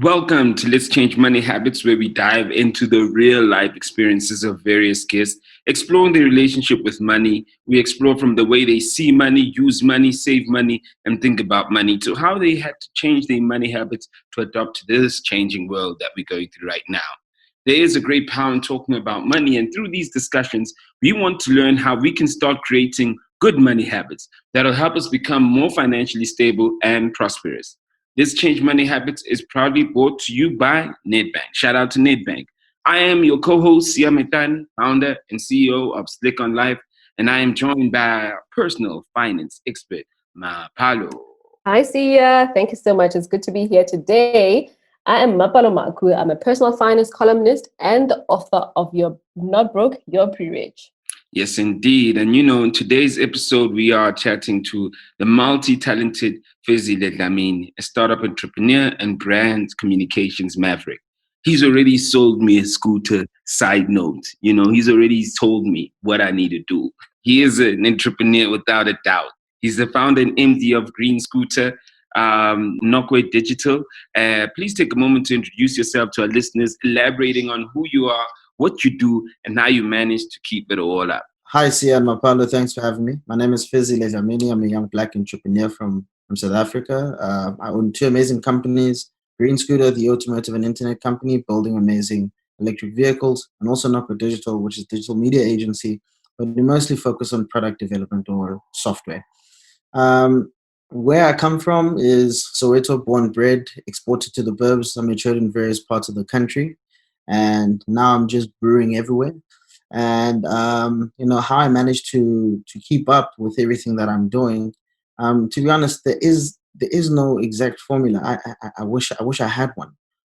Welcome to Let's Change Money Habits, where we dive into the real life experiences of various guests, exploring their relationship with money. We explore from the way they see money, use money, save money, and think about money to how they had to change their money habits to adapt to this changing world that we're going through right now. There is a great power in talking about money, and through these discussions, we want to learn how we can start creating good money habits that'll help us become more financially stable and prosperous. This Change Money Habits is proudly brought to you by Nedbank. Shout out to Nedbank. I am your co-host, Metane, founder and CEO of Slick on Life, and I am joined by our personal finance expert, Mapalo. Hi, Sia. Thank you so much. It's good to be here today. I am Mapalo Makhu. I'm a personal finance columnist and the author of You're Not Broke, You're Pre-Rich. Yes, indeed. And in today's episode, we are chatting to the multi-talented Fezile Dhlamini, a startup entrepreneur and brand communications maverick. He's already sold me a scooter. Side note, he's already told me what I need to do. He is an entrepreneur without a doubt. He's the founder and MD of Green Scooter, Nokwe Digital. Please take a moment to introduce yourself to our listeners, elaborating on who you are, what you do, and how you manage to keep it all up. Hi, Sia and Mapalo. Thanks for having me. My name is Fezile Dhlamini. I'm a young black entrepreneur from South Africa. I own two amazing companies, Green Scooter, the automotive and internet company, building amazing electric vehicles, and also Nokwe Digital, which is a digital media agency, but we mostly focus on product development or software. Where I come from is Soweto, born, bred, exported to the burbs. I matured in various parts of the country, and now I'm just brewing everywhere. And how I managed to keep up with everything that I'm doing. To be honest, there is no exact formula. I wish I had one,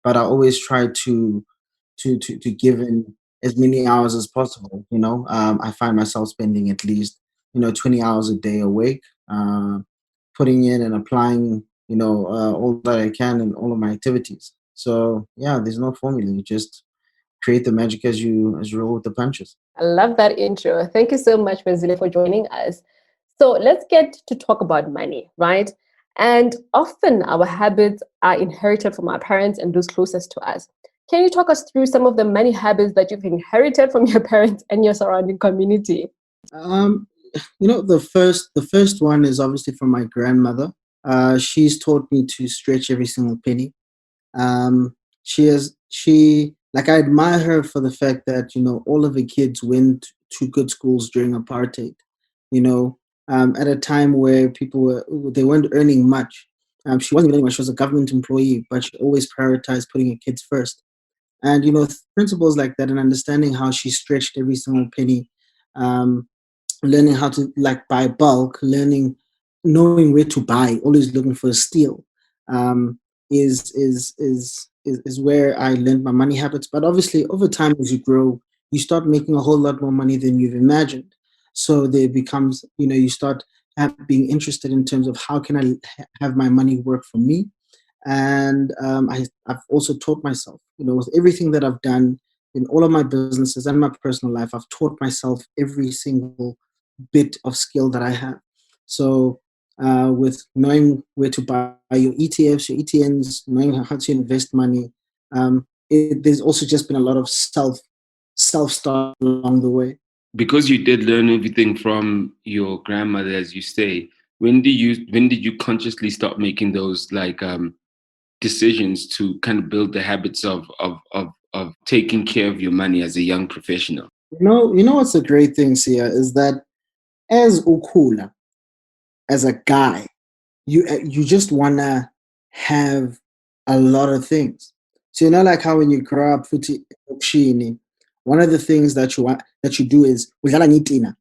but I always try to give in as many hours as possible. I find myself spending at least 20 hours a day awake, putting in and applying all that I can in all of my activities. So yeah, there's no formula. You just create the magic as you roll with the punches. I love that intro. Thank you so much, Fezile, for joining us. So let's get to talk about money, right? And often our habits are inherited from our parents and those closest to us. Can you talk us through some of the money habits that you've inherited from your parents and your surrounding community? The first one is obviously from my grandmother. She's taught me to stretch every single penny. I admire her for the fact that all of the kids went to good schools during apartheid. At a time where they weren't earning much. She wasn't earning much. She was a government employee, but she always prioritized putting her kids first. And principles like that, and understanding how she stretched every single penny, learning how to buy bulk, knowing where to buy, always looking for a steal, is where I learned my money habits. But obviously, over time, as you grow, you start making a whole lot more money than you've imagined. So there becomes, you start being interested in terms of how can I have my money work for me. And I've also taught myself, with everything that I've done in all of my businesses and my personal life, I've taught myself every single bit of skill that I have. So with knowing where to buy your ETFs, your ETNs, knowing how to invest money, there's also just been a lot of self-start along the way. Because you did learn everything from your grandmother, as you say, when did you consciously start making those decisions to kind of build the habits of taking care of your money as a young professional? What's a great thing, Sia, is that as ukula, as a guy, you just wanna have a lot of things. So like how when you grow up, one of the things that you do is udlala ngitina,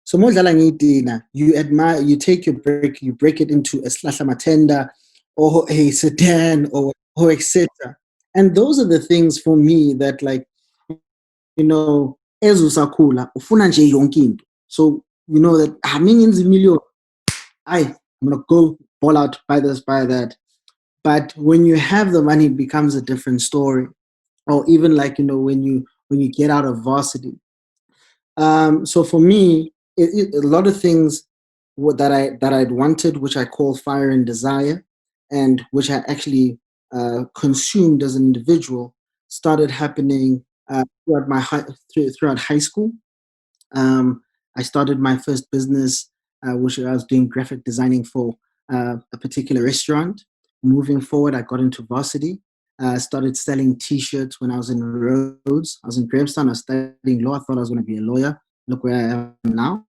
So modlala ngitina, you admire, you take your brick, you break it into a matenda or a sedan or etc. And those are the things for me that as usakhula ufuna nje yonke into. So that millions million, I'm gonna go all out, buy this, buy that. But when you have the money, it becomes a different story. Or even when you get out of varsity. So for me, a lot of things that I'd wanted, which I call fire and desire, and which I actually consumed as an individual started happening throughout high school. I started my first business, which I was doing graphic designing for a particular restaurant. Moving forward, I got into varsity. Started selling T-shirts when I was in Rhodes. I was in Grahamstown. I was studying law. I thought I was going to be a lawyer. Look where I am now.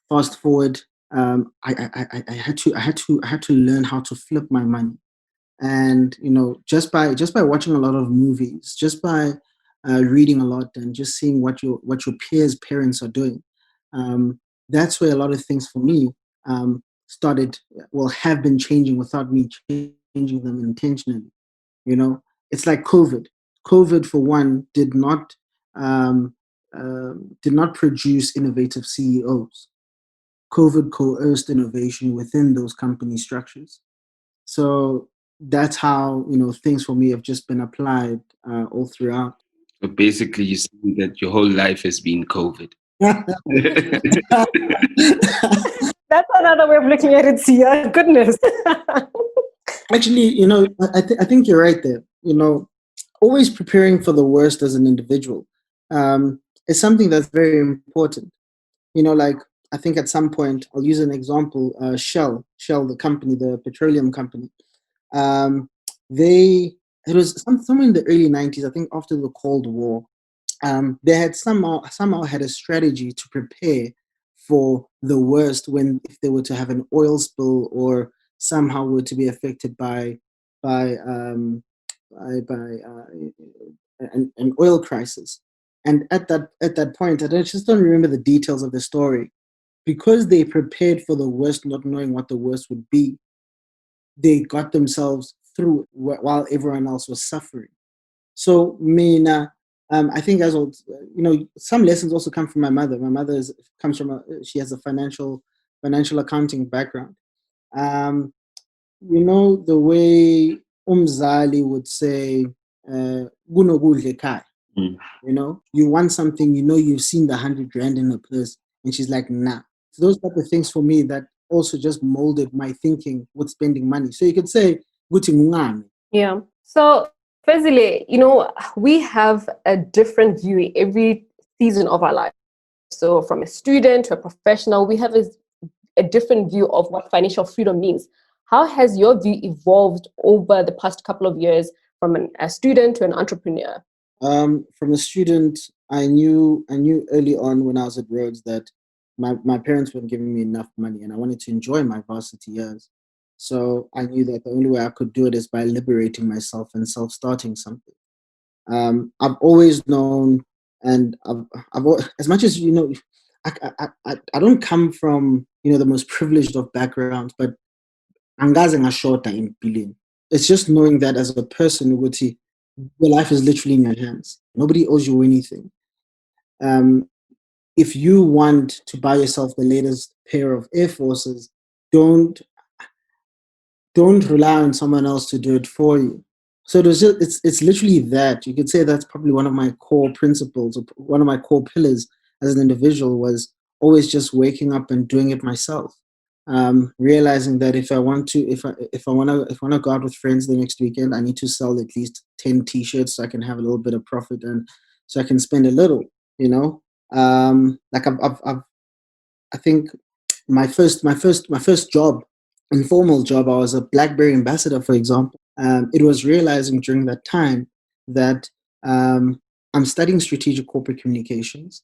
Fast forward, I had to learn how to flip my money, and just by watching a lot of movies, just by reading a lot, and just seeing what your peers' parents are doing. That's where a lot of things for me started. Well, have been changing without me changing them intentionally. It's like COVID. COVID, for one, did not produce innovative CEOs. COVID coerced innovation within those company structures. So that's how things for me have just been applied all throughout. So basically, you see that your whole life has been COVID. That's another way of looking at it, Sia. Goodness. Actually, I think you're right there. Always preparing for the worst as an individual is something that's very important. Like, I think at some point, I'll use an example, Shell, the company, the petroleum company. It was somewhere in the early 90s, I think after the Cold War. They had somehow had a strategy to prepare for the worst if they were to have an oil spill or somehow were to be affected by an oil crisis. And at that point, I just don't remember the details of the story. Because they prepared for the worst, not knowing what the worst would be, they got themselves through it while everyone else was suffering. So, I think some lessons also come from my mother. My mother she has a financial accounting background. The way Umzali would say, "Gunokudla ekhaya." You want something, you've seen the 100 rand in a purse, and she's like, nah. So those type of things for me that also just molded my thinking with spending money. So you could say, "Guti ngungami." Yeah. So, Fezile, we have a different view every season of our life. So from a student to a professional, we have a different view of what financial freedom means. How has your view evolved over the past couple of years from a student to an entrepreneur? From a student, I knew early on when I was at Rhodes that my parents weren't giving me enough money, and I wanted to enjoy my varsity years. So I knew that the only way I could do it is by liberating myself and self-starting something. I've always known, and as much as I don't come from the most privileged of backgrounds, but angaze ngashota in billion. It's just knowing that as a person, your life is literally in your hands. Nobody owes you anything. If you want to buy yourself the latest pair of Air Forces, don't rely on someone else to do it for you. So it's literally that. You could say that's probably one of my core principles, or one of my core pillars as an individual, was always just waking up and doing it myself. Realizing that if I want to go out with friends the next weekend, I need to sell at least 10 T-shirts so I can have a little bit of profit and so I can spend a little. Like I think my first job, informal job, I was a BlackBerry ambassador, for example. It was realizing during that time that I'm studying strategic corporate communications.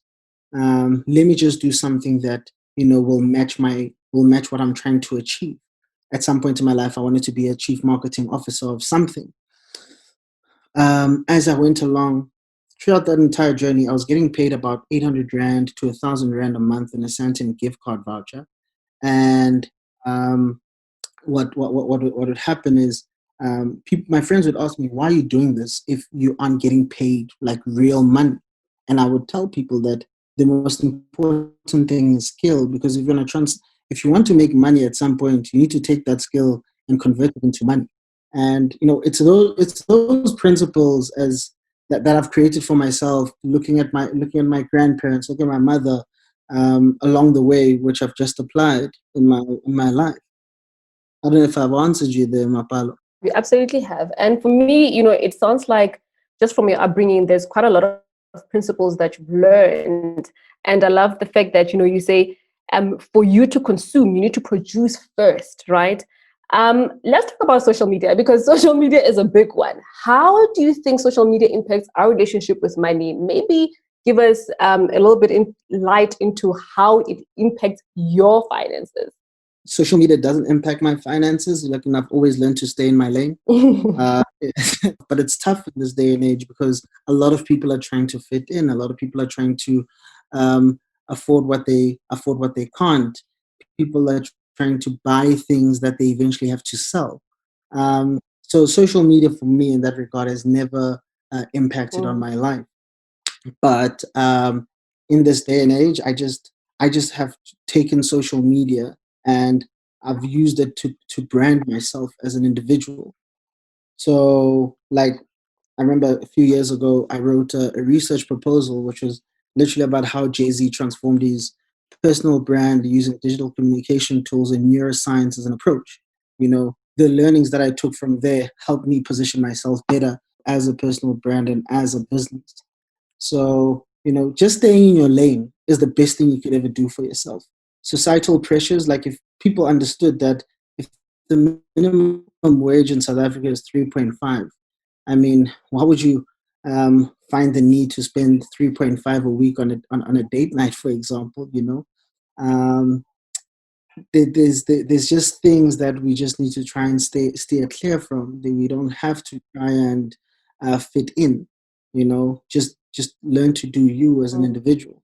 Let me just do something that will match what I'm trying to achieve. At some point in my life, I wanted to be a chief marketing officer of something. As I went along, throughout that entire journey, I was getting paid about 800 Rand to 1,000 Rand a month in a Santon gift card voucher. And what would happen is my friends would ask me, why are you doing this if you aren't getting paid like real money? And I would tell people that the most important thing is skill, because if you want to make money at some point, you need to take that skill and convert it into money. And it's those principles that I've created for myself, looking at my grandparents, looking at my mother along the way, which I've just applied in my life. I don't know if I've answered you there, Mapalo. You absolutely have. And for me, it sounds like just from your upbringing, there's quite a lot of principles that you've learned. And I love the fact that, you say, for you to consume, you need to produce first, right? Let's talk about social media, because social media is a big one. How do you think social media impacts our relationship with money? Maybe give us a little bit light into how it impacts your finances. Social media doesn't impact my finances. Like, I've always learned to stay in my lane. But it's tough in this day and age because a lot of people are trying to fit in. A lot of people are trying to afford what they can't. People are trying to buy things that they eventually have to sell. So social media for me in that regard has never impacted on my life. But in this day and age, I just have taken social media and I've used it to brand myself as an individual. So, like, I remember a few years ago, I wrote a research proposal, which was literally about how Jay-Z transformed his personal brand using digital communication tools and neuroscience as an approach. The learnings that I took from there helped me position myself better as a personal brand and as a business. So, just staying in your lane is the best thing you could ever do for yourself. Societal pressures, like if people understood that if the minimum wage in South Africa is 3.5, I mean, why would you find the need to spend 3.5 a week on a date night, for example? There's just things that we just need to try and steer clear from. We don't have to try and fit in. Just learn to do you as an individual.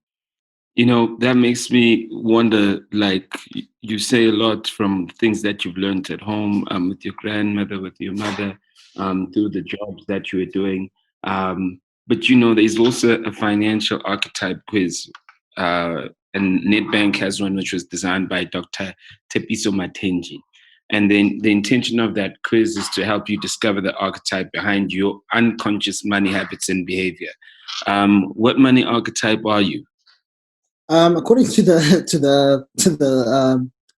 That makes me wonder, like, you say a lot from things that you've learned at home, with your grandmother, with your mother, through the jobs that you were doing. But there's also a financial archetype quiz. And Nedbank has one which was designed by Dr. Tepiso Matenji. And then the intention of that quiz is to help you discover the archetype behind your unconscious money habits and behavior. What money archetype are you? According to the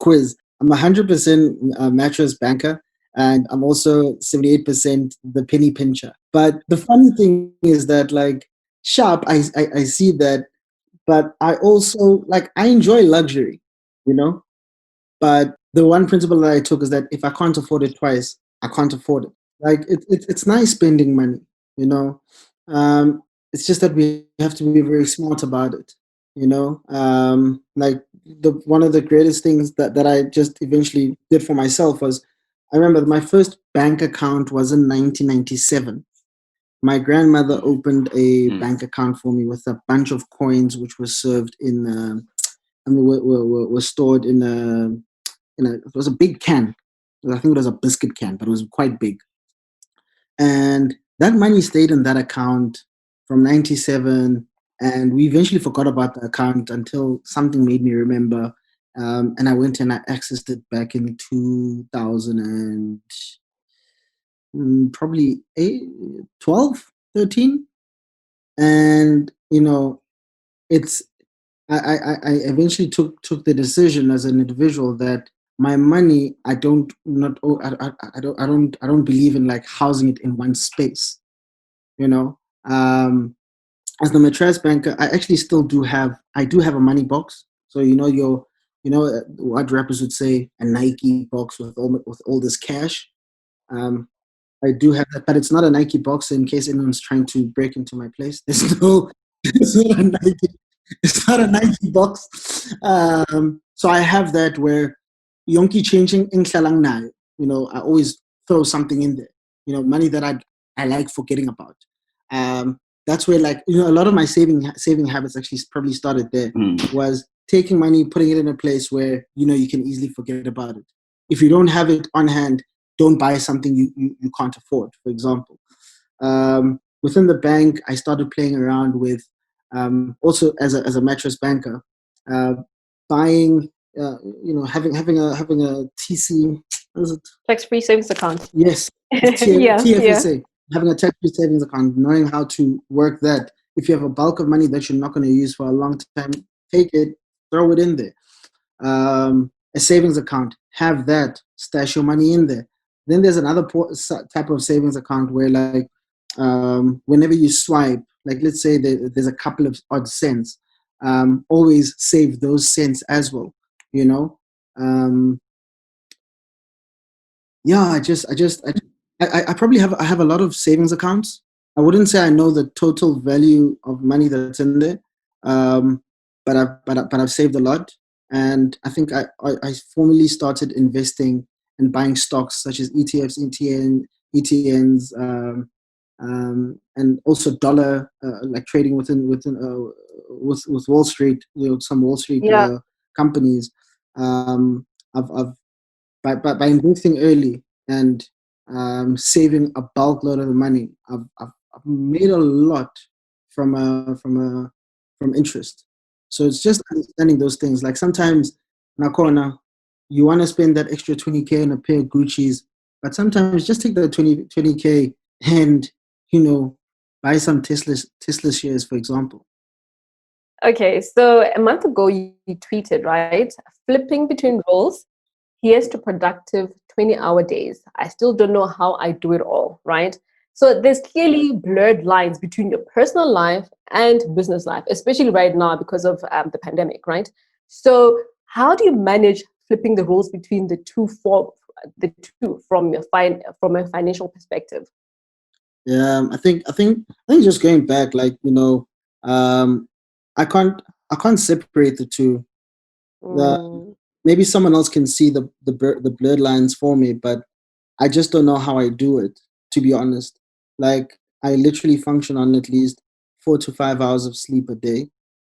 quiz, I'm 100% mattress banker, and I'm also 78% the penny pincher. But the funny thing is that, like, sharp, I see that, but I also, like, I enjoy luxury, But the one principle that I took is that if I can't afford it twice, I can't afford it. Like, it's nice spending money, It's just that we have to be very smart about it. Like, one of the greatest things that I just eventually did for myself was, I remember my first bank account was in 1997. My grandmother opened a bank account for me with a bunch of coins, which were served in, were stored in it was a big can. I think it was a biscuit can, but it was quite big. And that money stayed in that account from 97. And we eventually forgot about the account until something made me remember. And I went and I accessed it back in 2000 and probably 12, 13. And, it's, I eventually took the decision as an individual that my money, I don't believe in, like, housing it in one space. As the mattress banker, I actually still do have a money box. So what rappers would say, a Nike box with all this cash. I do have that, but it's not a Nike box. In case anyone's trying to break into my place, it's not a Nike. It's not a Nike box. So I have that where yonki changing in nayo. I always throw something in there. Money that I like forgetting about. That's where, like, a lot of my saving habits actually probably started there. Was taking money, putting it in a place where you can easily forget about it. If you don't have it on hand, don't buy something you can't afford. For example, within the bank, I started playing around with. Also, as a mattress banker, buying, having a TC, what is it? Tax-free savings account. Yes, TFSA. Yeah. Having a tax-free savings account, knowing how to work that. If you have a bulk of money that you're not going to use for a long time, take it, throw it in there. A savings account, have that, stash your money in there. Then there's another type of savings account where like whenever you swipe, like let's say there's a couple of odd cents, always save those cents as well. You know, yeah, I probably have a lot of savings accounts. I wouldn't say I know the total value of money that's in there, but I've saved a lot, and I think I formally started investing and buying stocks such as ETFs, ETNs, and also dollar, like trading with Wall Street, some Wall Street Yeah. companies. I've by investing early and saving a bulk load of the money, I've made a lot from interest. So it's just understanding those things. Like sometimes, Nakona, you want to spend that extra 20K on a pair of Gucci's, but sometimes just take the 20K and, buy some Tesla shares, for example. Okay, so a month ago you tweeted, right? Flipping between roles, here's to productive 20-hour days. I still don't know how I do it all, right? So there's clearly blurred lines between your personal life and business life, especially right now because of the pandemic, right? So how do you manage flipping the roles between the two from a financial perspective? Yeah, I think just going back, like I can't separate the two. Maybe someone else can see the blurred lines for me, but I just don't know how I do it, to be honest. Like I literally function on at least 4 to 5 hours of sleep a day.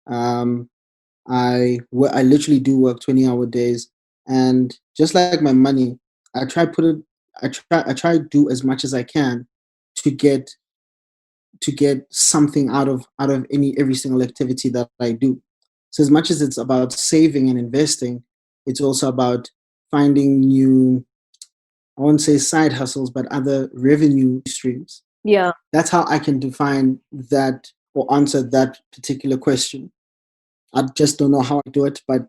I literally do work 20-hour days, and just like my money, I try to do as much as I can to get something out of every single activity that I do. So as much as it's about saving and investing, it's also about finding new, I won't say side hustles, but other revenue streams. Yeah. That's how I can define that or answer that particular question. I just don't know how I do it, but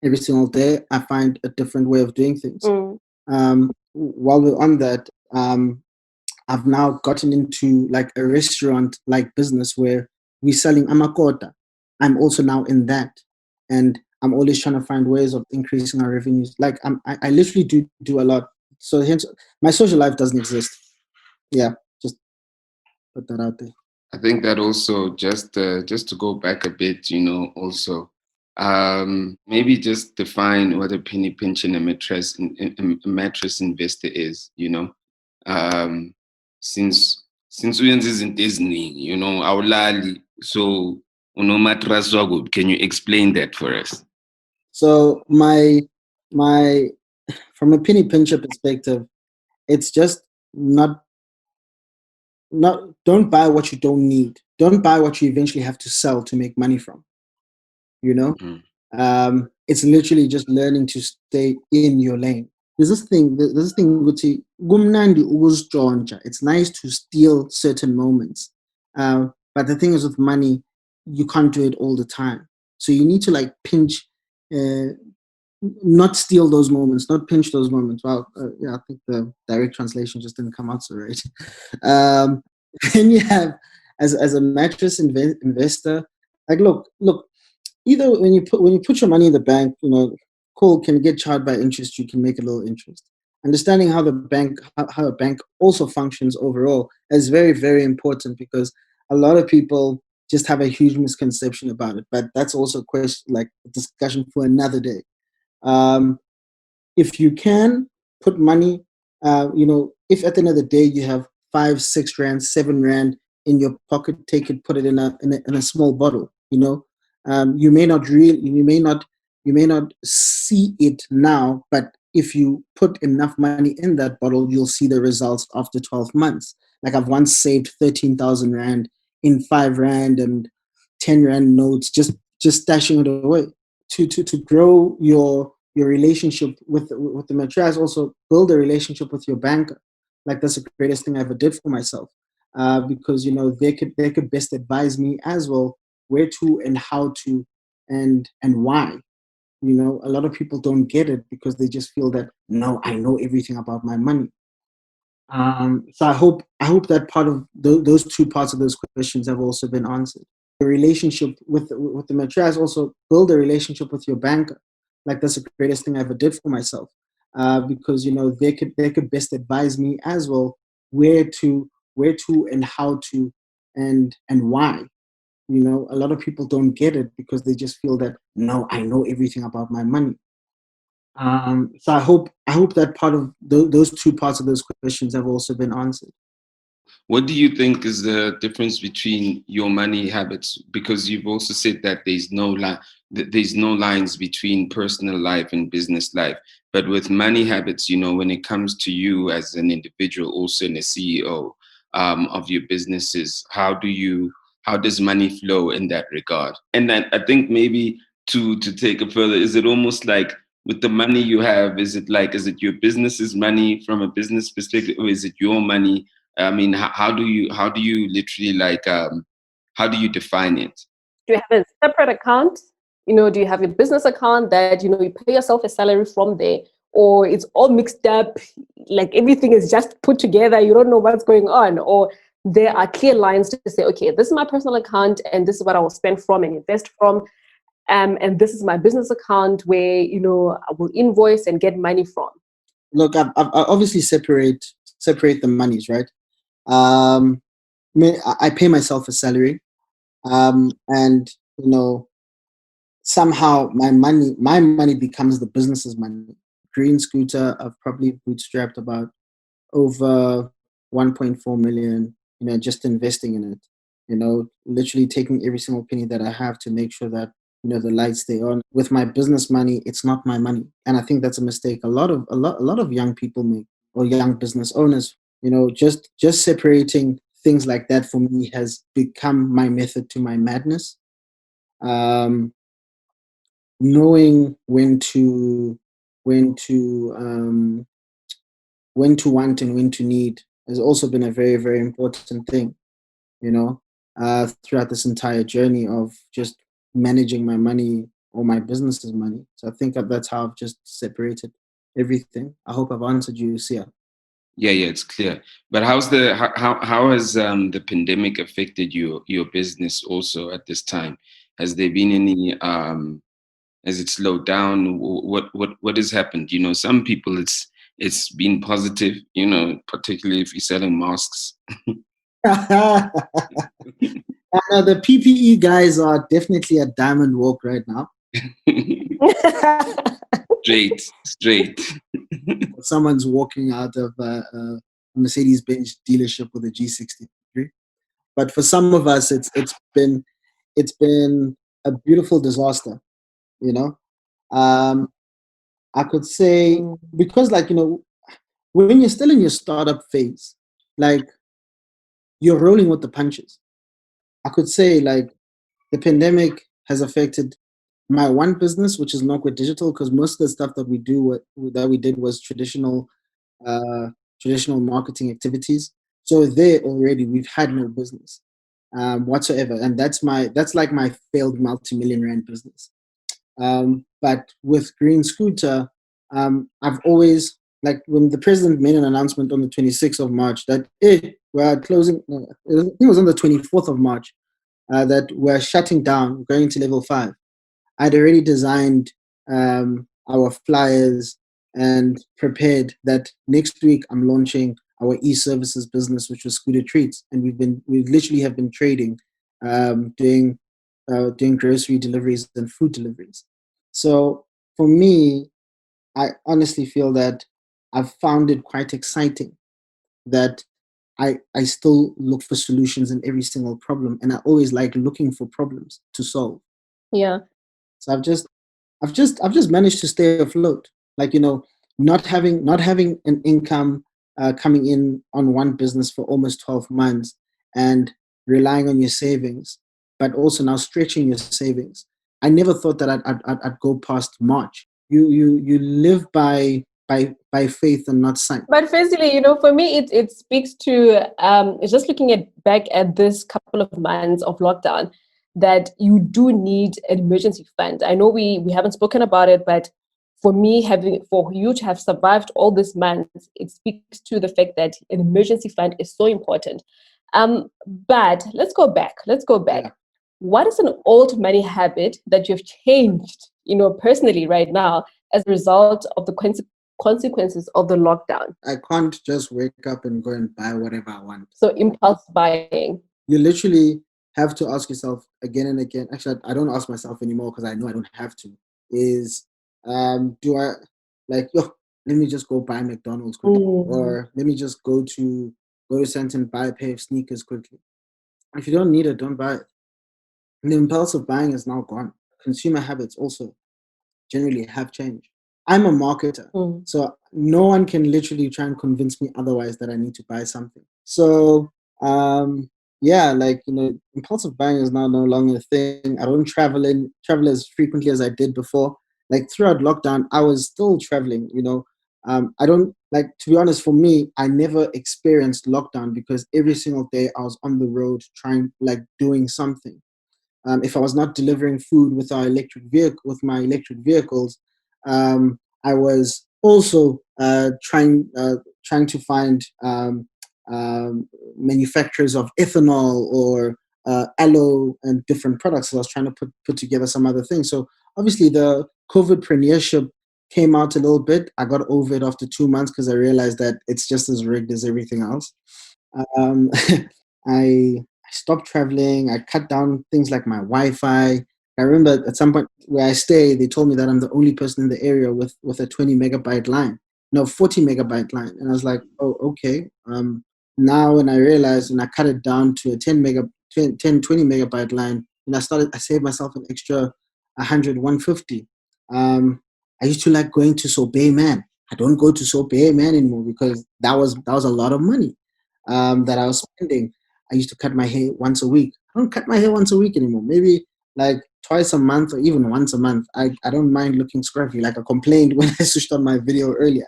every single day I find a different way of doing things. While we're on that, I've now gotten into like a restaurant like business where we're selling amakota. I'm also now in that, and I'm always trying to find ways of increasing our revenues. Like I literally do a lot. So hence my social life doesn't exist. Yeah, just put that out there. I think that also just to go back a bit, also maybe just define what a penny pinch and a mattress investor is. Since Uyenzi isn't Disney, awulali, so mattress wago. Can you explain that for us? So my from a penny pincher perspective, it's just not don't buy what you don't need. Don't buy what you eventually have to sell to make money from. It's literally just learning to stay in your lane. There's this thing which it's nice to steal certain moments. But the thing is with money, you can't do it all the time. So you need to like pinch, not steal those moments, not pinch those moments. Well, yeah, I think the direct translation just didn't come out so right. Then you have as a mattress investor, like look. Either when you put your money in the bank, cool, can get charged by interest, you can make a little interest. Understanding how a bank also functions overall is very, very important, because a lot of people just have a huge misconception about it. But that's also a question, like a discussion for another day. If you can put money, if at the end of the day you have 5, 6 rand, 7 rand in your pocket, take it, put it in a small bottle. You may not see it now, but if you put enough money in that bottle, you'll see the results after 12 months. Like I've once saved 13,000 rand in 5 rand and 10 rand notes, just stashing it away to grow your relationship with the mattress. Also build a relationship with your banker. Like that's the greatest thing I ever did for myself, because they could best advise me as well where to and how to and why. A lot of people don't get it because they just feel that, no, I know everything about my money. So I hope that part of those two parts of those questions have also been answered. The relationship with the mentor has also build a relationship with your banker. Like that's the greatest thing I ever did for myself, because they could best advise me as well where to and how to and why. A lot of people don't get it because they just feel that no, I know everything about my money. So I hope that part of those two parts of those questions have also been answered. What do you think is the difference between your money habits? Because you've also said that there's no lines between personal life and business life. But with money habits, when it comes to you as an individual, also in a CEO of your businesses, how does money flow in that regard? And then I think maybe to take it further, is it almost like with the money you have, is it your business's money from a business perspective, or is it your money? I mean, how do you literally how do you define it? Do you have a separate account? Do you have a business account that you pay yourself a salary from there, or it's all mixed up, like everything is just put together, you don't know what's going on, or there are clear lines to say, okay, this is my personal account and this is what I will spend from and invest from, and this is my business account where I will invoice and get money from. Look, I obviously separate the monies, right? Um, I pay myself a salary, and somehow my money becomes the business's money. Green Scooter, I've probably bootstrapped about over 1.4 million, just investing in it, literally taking every single penny that I have to make sure that, the lights stay on. With my business money, it's not my money. And I think that's a mistake a lot of young people make, or young business owners, just separating things like that for me has become my method to my madness. Um, Knowing when to when to want and when to need has also been a very, very important thing, throughout this entire journey of just managing my money or my business's money. So I think that's how I've just separated everything. I hope I've answered you, Sia. Yeah, yeah, it's clear. But how has the pandemic affected your business also at this time? Has there been any has it slowed down? What has happened? Some people it's been positive, particularly if you're selling masks. The PPE guys are definitely a diamond walk right now. Straight. Someone's walking out of a Mercedes-Benz dealership with a G63. But for some of us, it's been a beautiful disaster. You know, um, I could say, because, like, when you're still in your startup phase, like, you're rolling with the punches. I could say, like, the pandemic has affected my one business, which is Nokwe Digital, because most of the stuff that we did was uh, traditional marketing activities. So there already we've had no business whatsoever, and that's like my failed multi-million rand business. But with Green Scooter, I've always, like, when the president made an announcement on the 26th of March that we're closing, no, I think it was on the 24th of March, that we're shutting down, going to level 5. I'd already designed our flyers and prepared that next week I'm launching our e-services business, which was Scooter Treats, and we literally have been trading, doing grocery deliveries and food deliveries. So for me, I honestly feel that I've found it quite exciting that I still look for solutions in every single problem, and I always like looking for problems to solve. Yeah. So I've just managed to stay afloat. Like, not having an income coming in on one business for almost 12 months, and relying on your savings, but also now stretching your savings. I never thought that I'd go past March. You live by faith and not sight. But Fezile, for me, it speaks to it's just looking back at this couple of months of lockdown, that you do need an emergency fund. I know we haven't spoken about it, but for you to have survived all these months, it speaks to the fact that an emergency fund is so important. But let's go back. Yeah. What is an old money habit that you've changed, personally right now as a result of the consequences of the lockdown? I can't just wake up and go and buy whatever I want. So impulse buying. You literally have to ask yourself again and again. Actually, I don't ask myself anymore because I know I don't have to. Do I like, let me just go buy McDonald's quickly, or let me just go to Santa and buy a pair of sneakers quickly. If you don't need it, don't buy it. And the impulsive buying is now gone. Consumer habits also generally have changed. I'm a marketer, so no one can literally try and convince me otherwise that I need to buy something. So, impulsive buying is now no longer a thing. I don't travel as frequently as I did before. Like throughout lockdown, I was still traveling. I don't to be honest. For me, I never experienced lockdown because every single day I was on the road doing something. If I was not delivering food with my electric vehicles, I was also trying to find manufacturers of ethanol or aloe and different products. So I was trying to put together some other things. So obviously the COVIDpreneurship came out a little bit. I got over it after 2 months because I realized that it's just as rigged as everything else. I stopped traveling. I cut down things like my Wi-Fi. I remember at some point where I stay, they told me that I'm the only person in the area with a 20 megabyte line. No, 40 megabyte line. And I was like, oh, okay. Now when I realized, and I cut it down to a 20 megabyte line, and I saved myself an extra 100, 150. I used to like going to Sorbet Man. I don't go to Sorbet Man anymore because that was a lot of money that I was spending. I used to cut my hair once a week. I don't cut my hair once a week anymore. Maybe like twice a month or even once a month. I don't mind looking scruffy. Like I complained when I switched on my video earlier.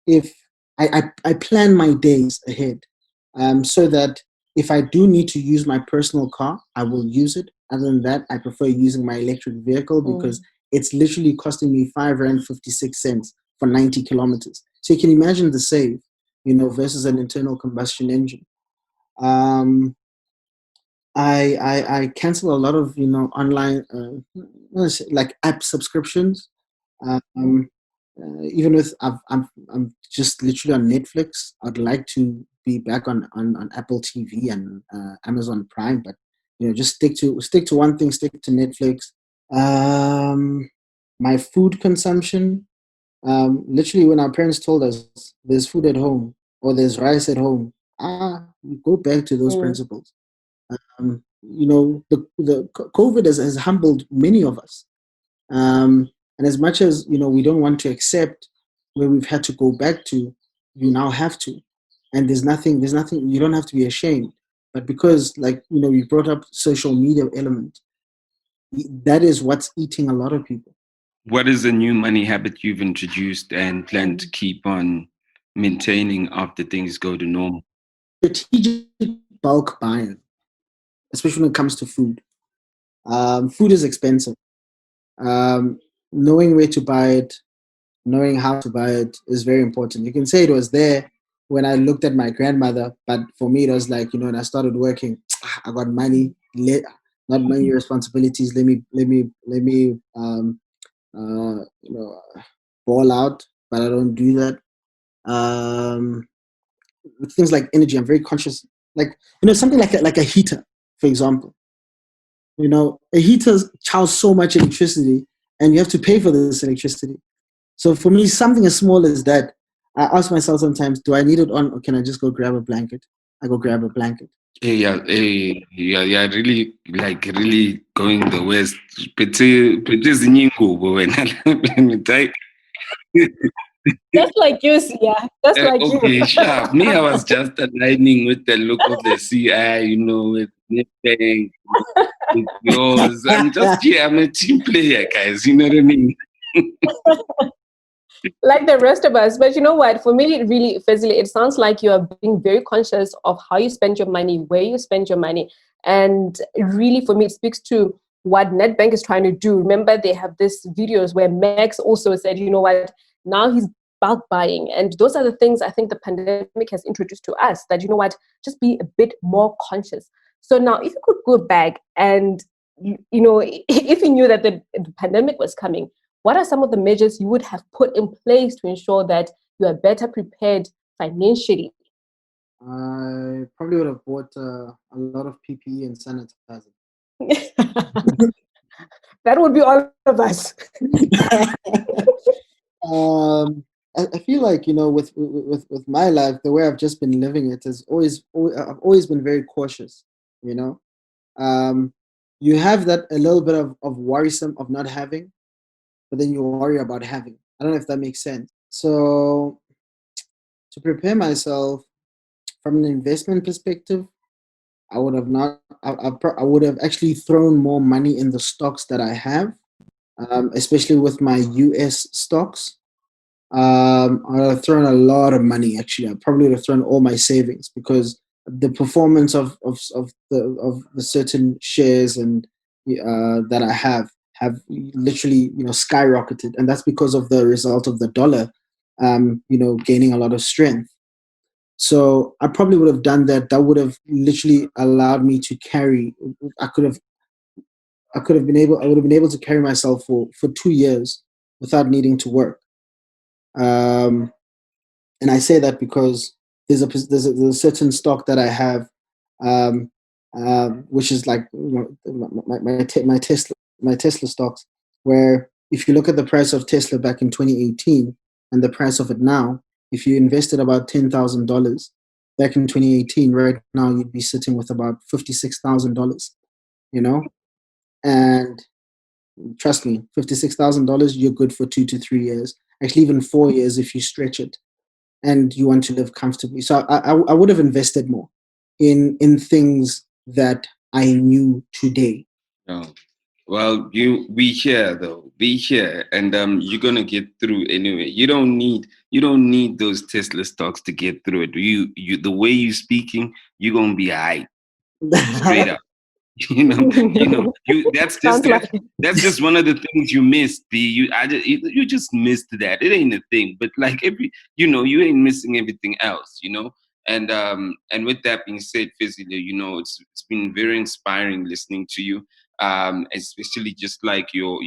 If I plan my days ahead so that if I do need to use my personal car, I will use it. Other than that, I prefer using my electric vehicle because it's literally costing me R5.56 for 90 kilometers. So you can imagine the save, versus an internal combustion engine. I cancel a lot of online like app subscriptions. Even with I'm just literally on Netflix. I'd like to be back on Apple TV and Amazon Prime, but just stick to one thing. Stick to Netflix. My food consumption. Literally, when our parents told us there's food at home or there's rice at home, we go back to those principles. The COVID has humbled many of us. And as much as we don't want to accept where we've had to go back to, you now have to. And there's nothing. You don't have to be ashamed. But because, we brought up social media element, that is what's eating a lot of people. What is a new money habit you've introduced and plan to keep on maintaining after things go to normal? Strategic bulk buying, especially when it comes to food. Food is expensive. Knowing where to buy it, knowing how to buy it is very important. You can say it was there when I looked at my grandmother, but for me, it was like, when I started working, I got money, not many responsibilities. Let me ball out, but I don't do that. With things like energy, I'm very conscious. Like, something like a heater, for example. A heater charges so much electricity, and you have to pay for this electricity. So for me, something as small as that, I ask myself sometimes, do I need it on, or can I just go grab a blanket? I go grab a blanket. Yeah, really going the west. Just like you, yeah. Just like you. Okay, sure. Me, I was just aligning with the look of the CI, with Nedbank, with yours. I'm a team player, guys. You know what I mean? Like the rest of us. But you know what? For me, really, Fezile, it sounds like you are being very conscious of how you spend your money, where you spend your money. And really, for me, it speaks to what Nedbank is trying to do. Remember, they have these videos where Max also said, you know what, now he's bulk buying. And those are the things I think the pandemic has introduced to us, that, you know what, just be a bit more conscious. So now if you could go back and, you know, if you knew that the pandemic was coming, what are some of the measures you would have put in place to ensure that you are better prepared financially? I probably would have bought a lot of PPE and sanitizer. That would be all of us. I feel like, you know, with my life, the way I've just been living it is I've always been very cautious. You know, you have that a little bit of worrisome of not having, but then you worry about having. I don't know if that makes sense. So to prepare myself from an investment perspective, I would have not. I would have actually thrown more money in the stocks that I have, especially with my US stocks. I would have thrown a lot of money. Actually, I probably would have thrown all my savings, because the performance of the certain shares and that I have literally, you know, skyrocketed, and that's because of the result of the dollar, you know, gaining a lot of strength. So I probably would have done that. That would have literally allowed me to carry. I could have been able. I would have been able to carry myself for 2 years without needing to work. And I say that because there's a certain stock that I have, which is like, you know, my Tesla stocks, where if you look at the price of Tesla back in 2018 and the price of it now, if you invested about $10,000 back in 2018, right now you'd be sitting with about $56,000. You know, and trust me, $56,000, you're good for 2 to 3 years. Actually, even 4 years if you stretch it, and you want to live comfortably. So I would have invested more in things that I knew today. Oh. Well, we here though. Be here, and you're gonna get through anyway. You don't need those Tesla stocks to get through it. You the way you speaking, you're gonna be alright. Straight up. Sounds like that's just one of the things you missed. You just missed that. It ain't a thing, but like you ain't missing everything else. And with that being said, Fezile, it's been very inspiring listening to you, especially just like your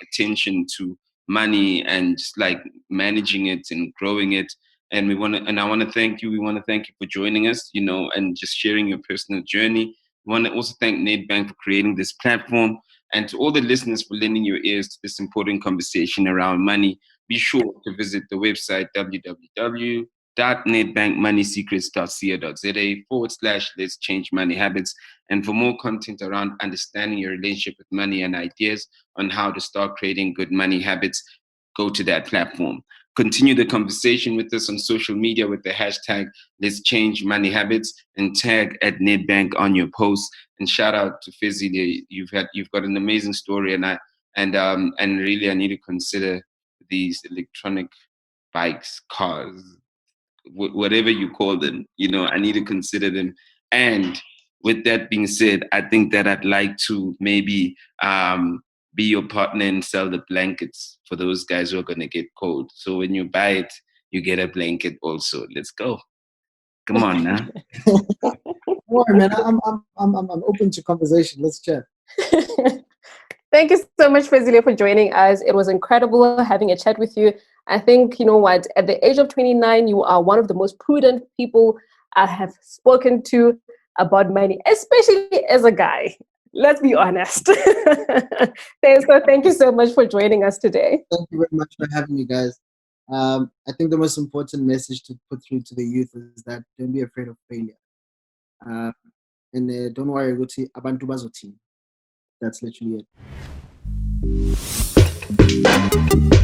attention to money and just like managing it and growing it. And I want to thank you. We want to thank you for joining us, and just sharing your personal journey. We want to also thank Nedbank for creating this platform, and to all the listeners for lending your ears to this important conversation around money. Be sure to visit the website www.nedbankmoneysecrets.co.za /let's change money habits. And for more content around understanding your relationship with money and ideas on how to start creating good money habits, go to that platform. Continue the conversation with us on social media with the hashtag Let's Change Money Habits, and tag at Nedbank on your posts. And shout out to Fezile. You've got an amazing story, and really I need to consider these electronic bikes, cars, whatever you call them. I need to consider them. And with that being said, I think that I'd like to maybe be your partner and sell the blankets for those guys who are going to get cold. So when you buy it, you get a blanket also. Let's go. Come on now. More, man. I'm open to conversation. Let's chat. Thank you so much, Fezile, for joining us. It was incredible having a chat with you. I think, you know what, at the age of 29, you are one of the most prudent people I have spoken to about money, especially as a guy. Let's be honest. So thank you so much for joining us today. Thank you very much for having me, guys. I think the most important message to put through to the youth is that don't be afraid of failure. And don't worry, abantu bazothini. That's literally it.